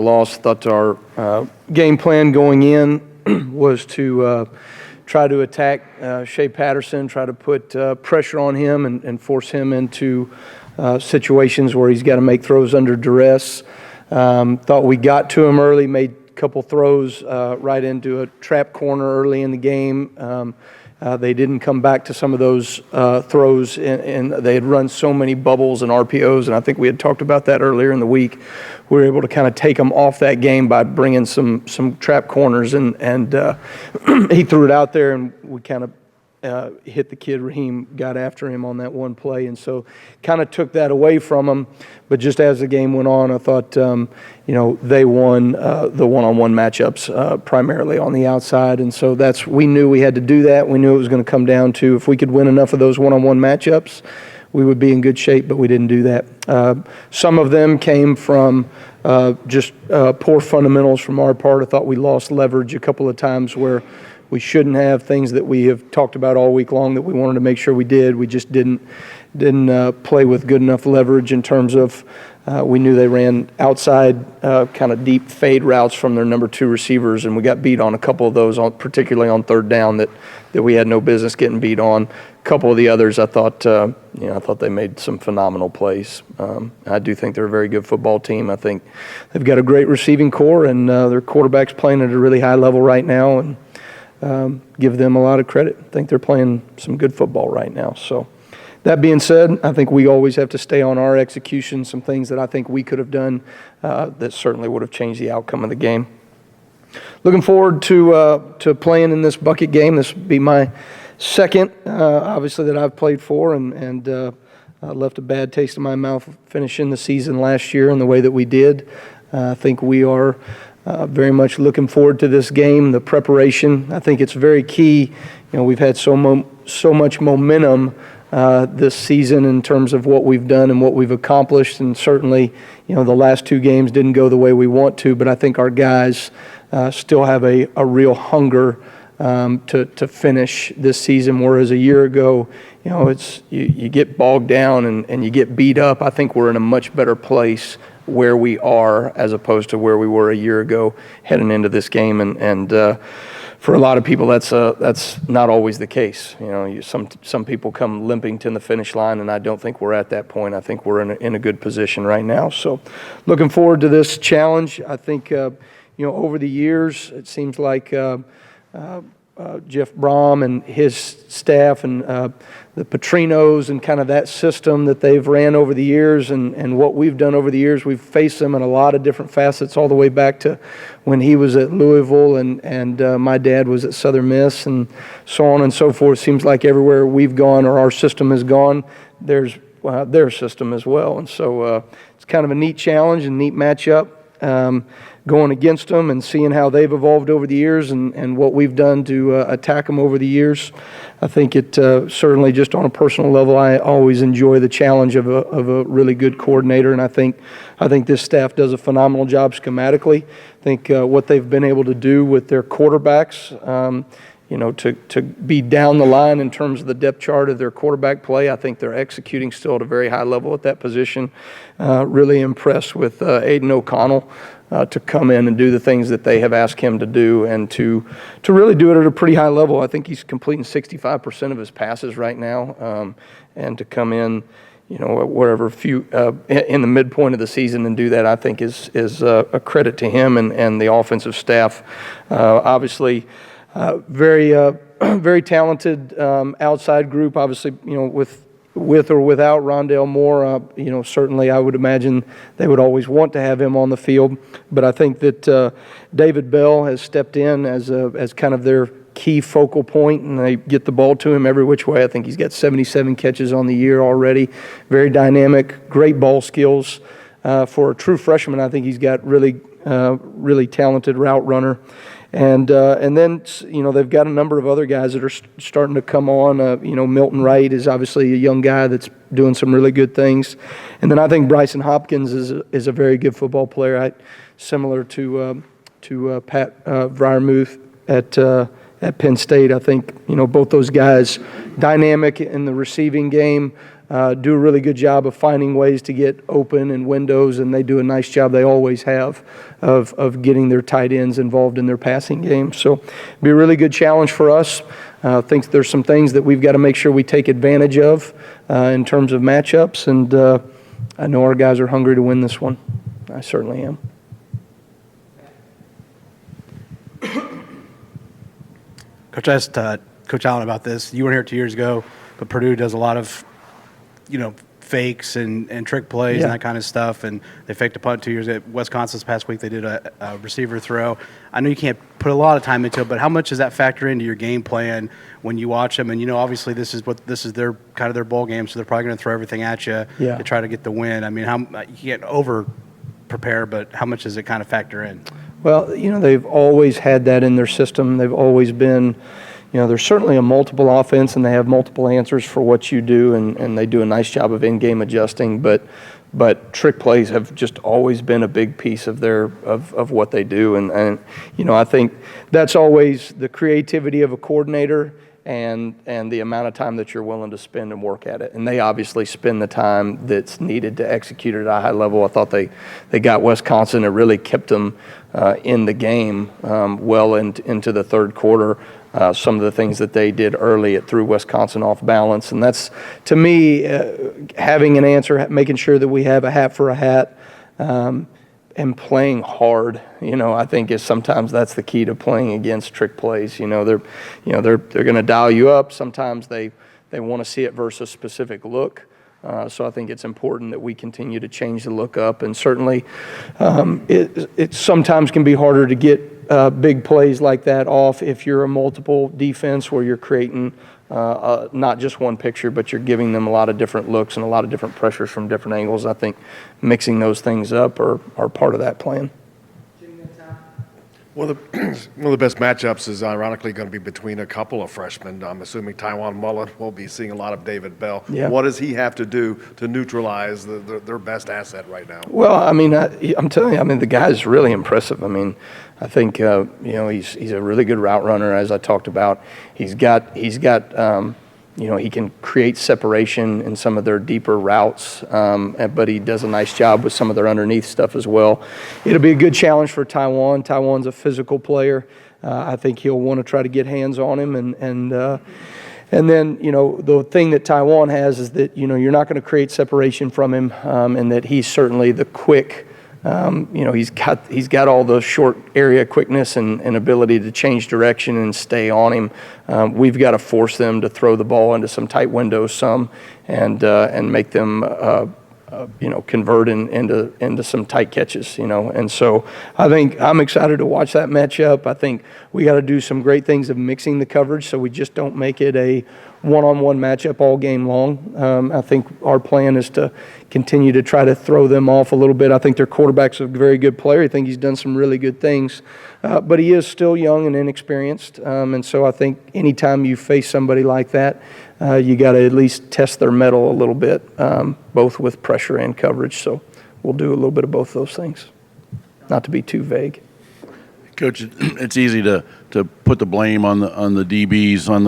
Lost. Thought our game plan going in was to try to attack Shea Patterson, try to put pressure on him and force him into situations where he's got to make throws under duress. Thought we got to him early, made a couple throws right into a trap corner early in the game. They didn't come back to some of those throws, and they had run so many bubbles and RPOs, and I think we had talked about that earlier in the week. We were able to kind of take them off that game by bringing some trap corners, and he threw it out there, and we kind of hit the kid. Raheem got after him on that one play, and so kind of took that away from him. But just as the game went on, I thought, they won the one-on-one matchups primarily on the outside, and so we knew we had to do that. We knew it was going to come down to if we could win enough of those one-on-one matchups, we would be in good shape, but we didn't do that. Some of them came from just poor fundamentals from our part. I thought we lost leverage a couple of times where we shouldn't have, things that we have talked about all week long that we wanted to make sure we did. We just didn't play with good enough leverage in terms of we knew they ran outside kind of deep fade routes from their number 2 receivers, and we got beat on a couple of those, particularly on third down that we had no business getting beat on. A couple of the others, I thought they made some phenomenal plays. I do think they're a very good football team. I think they've got a great receiving core, and their quarterback's playing at a really high level right now, and give them a lot of credit. I think they're playing some good football right now. So that being said, I think we always have to stay on our execution, some things that I think we could have done that certainly would have changed the outcome of the game. Looking forward to playing in this bucket game. This will be my second, obviously, that I've played for, and left a bad taste in my mouth finishing the season last year in the way that we did. I think we are very much looking forward to this game, the preparation. I think it's very key. We've had so much momentum this season in terms of what we've done and what we've accomplished, and certainly, the last 2 games didn't go the way we want to, but I think our guys still have a real hunger to finish this season, whereas a year ago, you get bogged down and you get beat up. I think we're in a much better place where we are as opposed to where we were a year ago heading into this game, and for a lot of people that's not always the case. Some people come limping to the finish line, and I don't think we're at that point. I think we're in a good position right now. So looking forward to this challenge. I think over the years it seems like Jeff Brom and his staff and the Petrinos and kind of that system that they've ran over the years and what we've done over the years, we've faced them in a lot of different facets all the way back to when he was at Louisville and my dad was at Southern Miss and so on and so forth. Seems like everywhere we've gone or our system has gone, there's their system as well. And so it's kind of a neat challenge and neat matchup. Going against them and seeing how they've evolved over the years and what we've done to attack them over the years. I think it certainly, just on a personal level, I always enjoy the challenge of a really good coordinator, and I think this staff does a phenomenal job schematically. I think what they've been able to do with their quarterbacks, to be down the line in terms of the depth chart of their quarterback play. I think they're executing still at a very high level at that position. Really impressed with Aiden O'Connell to come in and do the things that they have asked him to do and to really do it at a pretty high level. I think he's completing 65% of his passes right now, and to come in, whatever few in the midpoint of the season and do that, I think is a credit to him and the offensive staff. Obviously, very talented outside group. Obviously, with or without Rondale Moore, certainly I would imagine they would always want to have him on the field. But I think that David Bell has stepped in as kind of their key focal point, and they get the ball to him every which way. I think he's got 77 catches on the year already. Very dynamic, great ball skills. For a true freshman, I think he's got really talented route runner. And then, they've got a number of other guys that are starting to come on. Milton Wright is obviously a young guy that's doing some really good things. And then I think Bryson Hopkins is a very good football player, similar to Pat Vriemuth at Penn State. I think, both those guys, dynamic in the receiving game, do a really good job of finding ways to get open and windows, and they do a nice job, they always have, of getting their tight ends involved in their passing game. So it'll be a really good challenge for us. I think there's some things that we've got to make sure we take advantage of in terms of matchups, and I know our guys are hungry to win this one. I certainly am. Coach, I asked Coach Allen about this. You weren't here 2 years ago, but Purdue does a lot of, fakes and trick plays and that kind of stuff. And they faked a punt 2 years at Wisconsin this past week. They did a receiver throw. I know you can't put a lot of time into it, but how much does that factor into your game plan when you watch them? And obviously this is their kind of their bowl game, so they're probably going to throw everything at you to try to get the win. I mean, you can't over prepare, but how much does it kind of factor in? Well, they've always had that in their system. They've always been, there's certainly a multiple offense, and they have multiple answers for what you do, and they do a nice job of in-game adjusting. But trick plays have just always been a big piece of of what they do, and I think that's always the creativity of a coordinator and the amount of time that you're willing to spend and work at it. And they obviously spend the time that's needed to execute it at a high level. I thought they got Wisconsin. It really kept them in the game well into the third quarter. Some of the things that they did early, it threw Wisconsin off balance. And that's, to me, having an answer, making sure that we have a hat for a hat, and playing hard, I think sometimes that's the key to playing against trick plays. They're going to dial you up. Sometimes they want to see it versus a specific look. So I think it's important that we continue to change the look up. And certainly, it sometimes can be harder to get big plays like that off if you're a multiple defense where you're creating not just one picture, but you're giving them a lot of different looks and a lot of different pressures from different angles. I think mixing those things up are part of that plan. One of the best matchups is ironically going to be between a couple of freshmen. I'm assuming Tywone Mullen will be seeing a lot of David Bell. Yeah. What does he have to do to neutralize their best asset right now? Well, I'm telling you, the guy's really impressive. I think he's a really good route runner, as I talked about. He's got he can create separation in some of their deeper routes, but he does a nice job with some of their underneath stuff as well. It'll be a good challenge for Tywone. Tywone's a physical player. I think he'll want to try to get hands on him, and then the thing that Tywone has is that you're not going to create separation from him, and that he's certainly the quick. He's got all the short area quickness and ability to change direction and stay on him. We've got to force them to throw the ball into some tight windows and make them convert into some tight catches. And so I think I'm excited to watch that matchup. I think we got to do some great things of mixing the coverage so we just don't make it a one-on-one matchup all game long. I think our plan is to continue to try to throw them off a little bit. I think their quarterback's a very good player. I think he's done some really good things, but he is still young and inexperienced. And so I think anytime you face somebody like that, you got to at least test their mettle a little bit, both with pressure and coverage. So we'll do a little bit of both those things, not to be too vague. Coach, it's easy to put the blame on the DBs on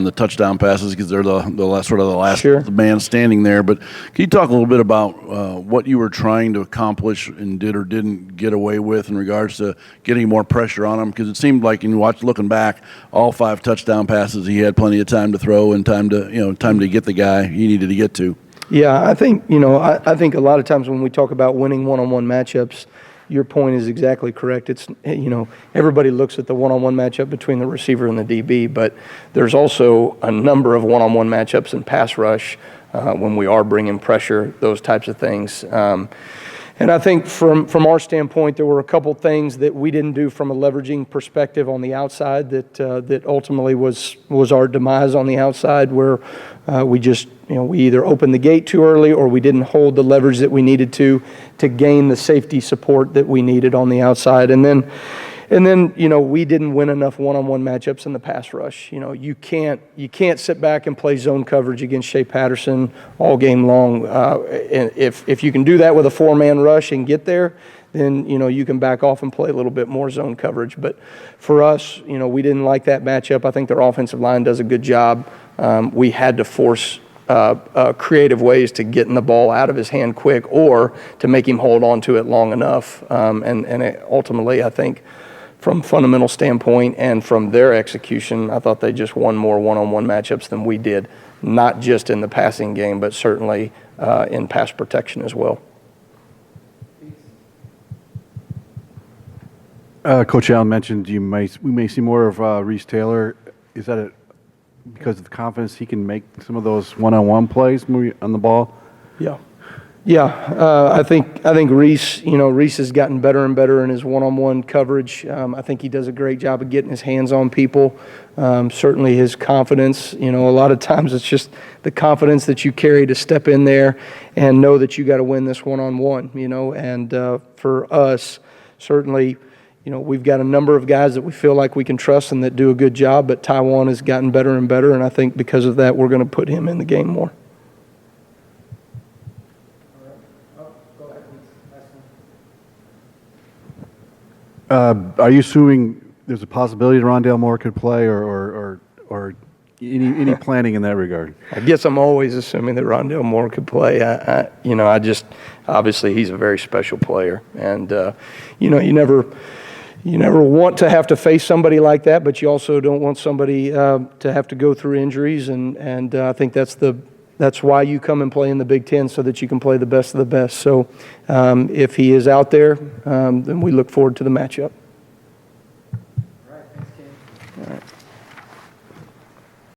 the touchdown passes because they're the last Sure. man standing there. But can you talk a little bit about what you were trying to accomplish and did or didn't get away with in regards to getting more pressure on them? Because it seemed like, looking back, all 5 touchdown passes, he had plenty of time to throw and time to get the guy he needed to get to. Yeah, I think I think a lot of times when we talk about winning one-on-one matchups, your point is exactly correct. It's, everybody looks at the one-on-one matchup between the receiver and the DB, but there's also a number of one-on-one matchups in pass rush when we are bringing pressure, those types of things. And I think from our standpoint, there were a couple things that we didn't do from a leveraging perspective on the outside that ultimately was our demise on the outside, where we just we either opened the gate too early or we didn't hold the leverage that we needed to gain the safety support that we needed on the outside, and then we didn't win enough one-on-one matchups in the pass rush. You can't sit back and play zone coverage against Shea Patterson all game long. And if you can do that with a 4-man rush and get there, then you can back off and play a little bit more zone coverage. But for us, we didn't like that matchup. I think their offensive line does a good job. We had to force creative ways to getting the ball out of his hand quick or to make him hold on to it long enough. Ultimately, I think from fundamental standpoint and from their execution, I thought they just won more one-on-one matchups than we did, not just in the passing game, but certainly in pass protection as well. Coach Allen mentioned we may see more of Reese Taylor. Is that because of the confidence he can make some of those one-on-one plays on the ball? Yeah. I think Reese, Reese has gotten better and better in his one-on-one coverage. I think he does a great job of getting his hands on people. Certainly his confidence, a lot of times it's just the confidence that you carry to step in there and know that you got to win this one-on-one, and for us, certainly, we've got a number of guys that we feel like we can trust and that do a good job, but Taiwan has gotten better and better, and I think because of that, we're going to put him in the game more. Are you assuming there's a possibility Rondale Moore could play, or any planning in that regard? I guess I'm always assuming that Rondale Moore could play. Obviously he's a very special player, and you never want to have to face somebody like that, but you also don't want somebody to have to go through injuries, and I think that's why you come and play in the Big Ten, so that you can play the best of the best. So if he is out there, then we look forward to the matchup.